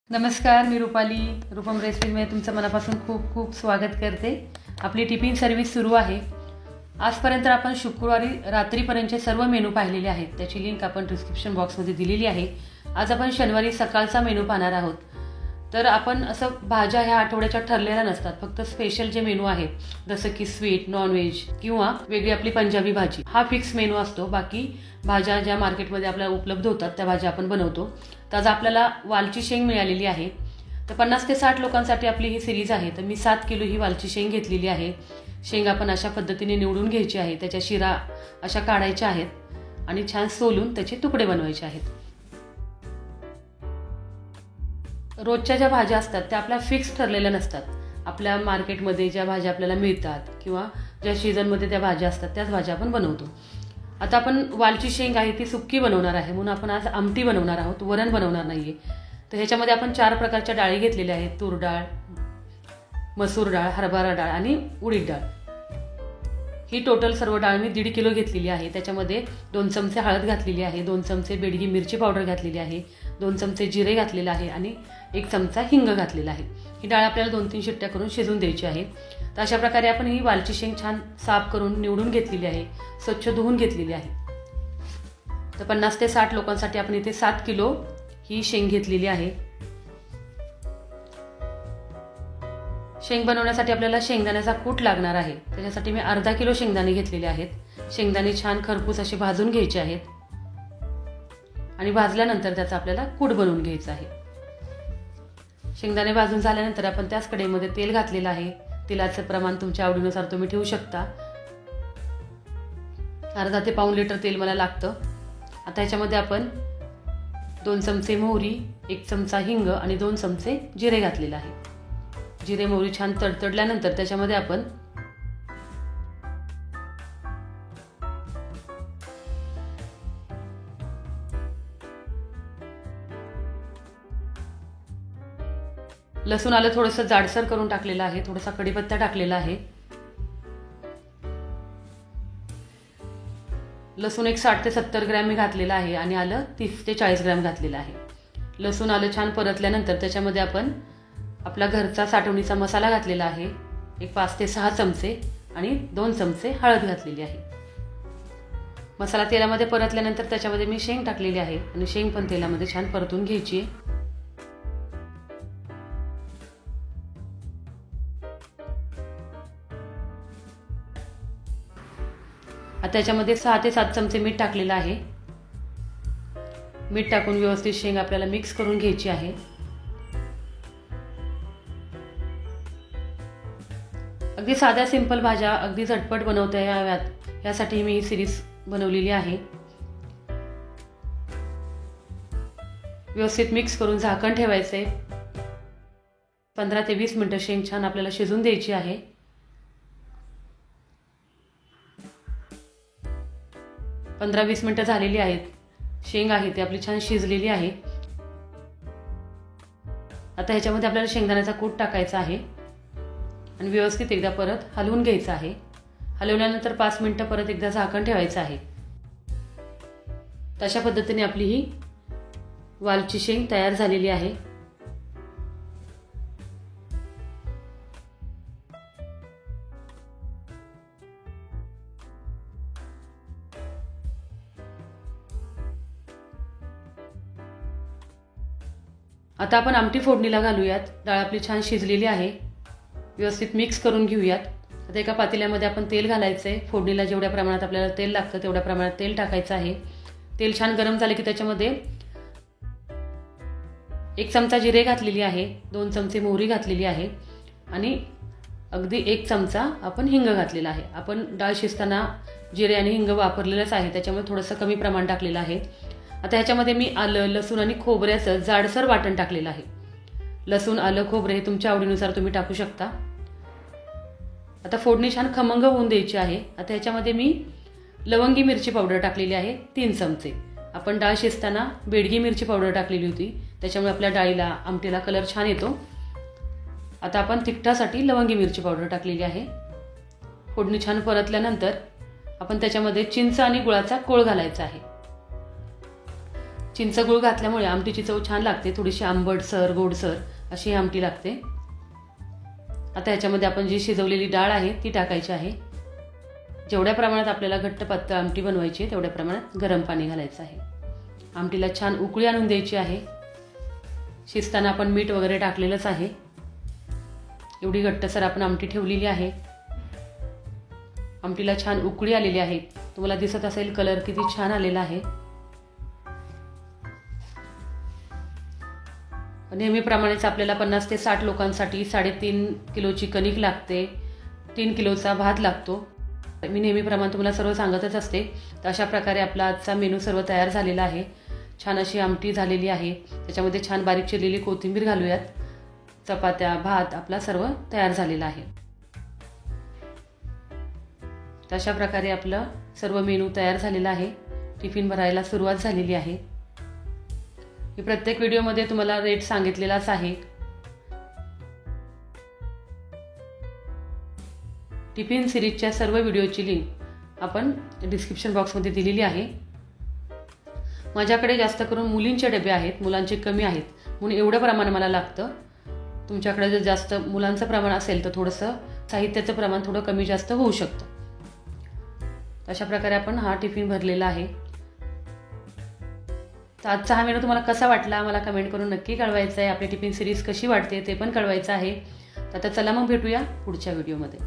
नमस्कार, मी रुपाली. रूपम रेसिपीमध्ये तुमचं मनापासून खूप खूप स्वागत करते. आपली टिफिन सर्व्हिस सुरू आहे. आजपर्यंत आपण शुक्रवारी रात्रीपर्यंतचे सर्व मेनू पाहिलेले आहेत. त्याची लिंक आपण डिस्क्रिप्शन बॉक्समध्ये दिलेली आहे. आज आपण शनिवारी सकाळचा मेनू पाहणार आहोत. तर आपण असं भाज्या ह्या आठवड्याच्या ठरलेल्या नसतात, फक्त स्पेशल जे मेनू आहे जसं की स्वीट, नॉनव्हेज किंवा वेगळी आपली पंजाबी भाजी, हा फिक्स मेनू असतो. बाकी भाज्या ज्या मार्केटमध्ये आपल्याला उपलब्ध होतात त्या भाज्या आपण बनवतो. तर आज आपल्याला वालची शेंग मिळालेली आहे. तर 50 ते 60 लोकांसाठी आपली ही सिरीज आहे. तर मी 7 किलो ही वालची शेंग घेतलेली आहे. शेंग आपण अशा पद्धतीने निवडून घ्यायची आहे. त्याच्या शिरा अशा काढायच्या आहेत आणि छान सोलून त्याचे तुकडे बनवायचे आहेत. रोजच्या ज्या भाज्या असतात त्या आपल्या फिक्स ठरलेल्या नसतात. आपल्या मार्केटमध्ये ज्या भाज्या आपल्याला मिळतात किंवा ज्या सीझनमध्ये त्या भाज्या असतात त्याच भाज्या आपण बनवतो. आता आपण वालची शेंग आहे ती सुक्की बनवणार आहे, म्हणून आपण आज आमटी बनवणार आहोत, वरण बनवणार नाहीये. तर ह्याच्यामध्ये आपण 4 प्रकारच्या डाळी घेतलेल्या आहेत. तूर डाळ, मसूर डाळ, हरभरा डाळ आणि उडीद डाळ. ही टोटल सर्व डाळ मी 1.5 किलो घेतलेली आहे. त्याच्यामध्ये 2 चमचे हळद घातलेली आहे, 2 चमचे बेडगी मिरची पावडर घातलेली आहे, 2 चमचे जिरे घातलेले आहे आणि 1 चमचा हिंग घातलेला आहे. ही डाळ आपल्याला 2-3 शिट्ट्या करून शिजवून द्यायची आहे. तर अशा प्रकारे आपण ही वालची शेंग छान साफ करून निवडून घेतलेली आहे, स्वच्छ धुवून घेतलेली आहे. तर 50 ते 60 लोकांसाठी आपण इथे 7 किलो ही शेंग घेतलेली आहे. शेंग बनवण्यासाठी आपल्याला शेंगदाण्याचा कूट लागणार आहे. त्याच्यासाठी मी अर्धा किलो शेंगदाणे घेतलेले आहेत. शेंगदाणे छान खरपूस असे भाजून घ्यायचे आहेत आणि भाजल्यानंतर त्याचा आपल्याला कूट बनवून घ्यायचा आहे. शेंगदाणे भाजून झाल्यानंतर आपण त्याच कढईमध्ये तेल घातलेलं आहे. तेलाचं प्रमाण तुमच्या आवडीनुसार तुम्ही ठेवू शकता. अर्धा ते पाऊण लिटर तेल मला लागतं. आता ह्याच्यामध्ये आपण 2 चमचे मोहरी, 1 चमचा हिंग आणि 2 चमचे जिरे घातलेलं आहे. जिरे मोहरी छान तडतडल्यानंतर त्याच्यामध्ये आपण लसूण आलं थोडंसं जाडसर करून टाकलेलं आहे, थोडासा कढीपत्ता टाकलेला आहे. लसूण एक 60 ते 70 ग्रॅम मी घातलेला आहे आणि आलं 30 ते 40 ग्रॅम घातलेलं आहे. लसूण आलं छान परतल्यानंतर त्याच्यामध्ये आपण आपला घरचा साठवणीचा मसाला घातलेला आहे. एक 5 ते 6 चमचे आणि 2 चमचे हळद घातलेली आहे. मसाला तेलामध्ये परतल्यानंतर त्याच्यामध्ये मी शेंग टाकलेली आहे आणि शेंग पण तेलामध्ये छान परतून घ्यायची आहे. आता त्याच्यामध्ये 6 ते 7 चमचे मीठ टाकलेलं आहे. मीठ टाकून व्यवस्थित शेंग आपल्याला मिक्स करून घ्यायची आहे. अगदी साध्या सिंपल भाज्या अगदी झटपट बनवता याव्यात यासाठी मी ही सिरीज बनवलेली आहे. व्यवस्थित मिक्स करून झाकण ठेवायचे. 15 ते 20 मिनिटं शेंग छान आपल्याला शिजून द्यायची आहे. 15-20 मिनिटं झालेली आहेत. शेंग आहे ती आपली छान शिजलेली आहे. आता ह्याच्यामध्ये आपल्याला शेंगदाण्याचा कूट टाकायचा आहे आणि व्यवस्थित एकदा परत हलवून घ्यायचं आहे. हलवल्यानंतर 5 मिनिटं परत एकदा झाकण ठेवायचं आहे. तशा पद्धतीने आपली ही वालची शेंग तयार झालेली आहे. आता आपण आमटी फोडणीला घालूयात. डाळ आपली छान शिजलेली आहे. व्यवस्थित मिक्स करून घेऊयात. आता एका पातेल्यामध्ये आपण तेल घालायचं आहे. फोडणीला जेवढ्या प्रमाणात आपल्याला तेल लागतं तेवढ्या प्रमाणात तेल टाकायचं आहे. तेल छान गरम झाले की त्याच्यामध्ये 1 चमचा जिरे घातलेली आहे, 2 चमचे मोहरी घातलेली आहे आणि अगदी 1 चमचा आपण हिंग घातलेला आहे. आपण डाळ शिजताना जिरे आणि हिंग वापरलेलंच आहे, त्याच्यामुळे थोडंसं कमी प्रमाण टाकलेलं आहे. आता ह्याच्यामध्ये मी आलं, लसूण आणि खोबऱ्याचं जाडसर वाटण टाकलेलं आहे. लसूण, आलं, खोबरे हे तुमच्या आवडीनुसार तुम्ही टाकू शकता. आता फोडणी छान खमंग होऊन द्यायची आहे. आता ह्याच्यामध्ये मी लवंगी मिरची पावडर टाकलेली आहे 3 चमचे. आपण डाळ शिजताना बेडगी मिरची पावडर टाकलेली होती, त्याच्यामुळे आपल्या डाळीला आमटीला कलर छान येतो. आता आपण तिखटासाठी लवंगी मिरची पावडर टाकलेली आहे. फोडणी छान परतल्यानंतर आपण त्याच्यामध्ये चिंच आणि गुळाचा कोळ घालायचा आहे. चिंच गूळ घातल्यामुळे आमटीची चव छान लागते, थोडीशी आंबटसर गोडसर अशी आमटी लागते। आता ह्याच्यामध्ये आपण जी शिजवलेली डाळ आहे ती टाकायची आहे। जेवढ्या प्रमाणात आपल्याला घट्ट पातळ आमटी बनवायची आहे तेवढ्या प्रमाणात गरम पाणी घालायचं आहे। आमटीला छान उकळी आणून द्यायची आहे। शिजताना आपण मीठ वगैरे टाकलेलंच आहे। एवढी घट्टसर आपण आमटी ठेवलेली आहे। आमटीला छान उकळी आलेली आहे, तुम्हाला दिसत असेल कलर किती छान आलेला आहे। नेहमीप्रमाणेच आपल्याला 50 ते 60 लोकांसाठी 3.5 किलोची कणिक लागते, 3 किलोचा भात लागतो। मी नेहमीप्रमाणे तुम्हाला सर्व सांगतच असते। तर अशा प्रकारे आपला आजचा मेनू सर्व तयार झालेला आहे। छान अशी आमटी झालेली आहे, त्याच्यामध्ये छान बारीक चिरलेली कोथिंबीर घालूयात। चपात्या भात आपला सर्व तयार झालेला आहे। तर अशा प्रकारे आपलं सर्व मेनू तयार झालेला आहे। टिफिन भरायला सुरुवात झालेली आहे। मी प्रत्येक व्हिडिओमध्ये तुम्हाला रेट सांगितलेलाच आहे। टिफिन सिरीजच्या सर्व व्हिडिओची लिंक आपण डिस्क्रिप्शन बॉक्समध्ये दिलेली आहे। माझ्याकडे जास्त करून मुलींचे डबे आहेत, मुलांचे कमी आहेत म्हणून एवढं प्रमाण मला लागतं। तुमच्याकडे जर जास्त मुलांचं प्रमाण असेल तर थोडंसं साहित्याचं प्रमाण थोडं कमी जास्त होऊ शकतं। अशा प्रकारे आपण हा टिफिन भरलेला आहे। तर आजचा हा मेनू तुम्हाला कसा वाटला मला कमेंट करून नक्की कळवायचं आहे। आपली टिफिन सिरीज कशी वाटते ते पण कळवायचं आहे। तर आता चला मग भेटूया पुढच्या व्हिडिओमध्ये।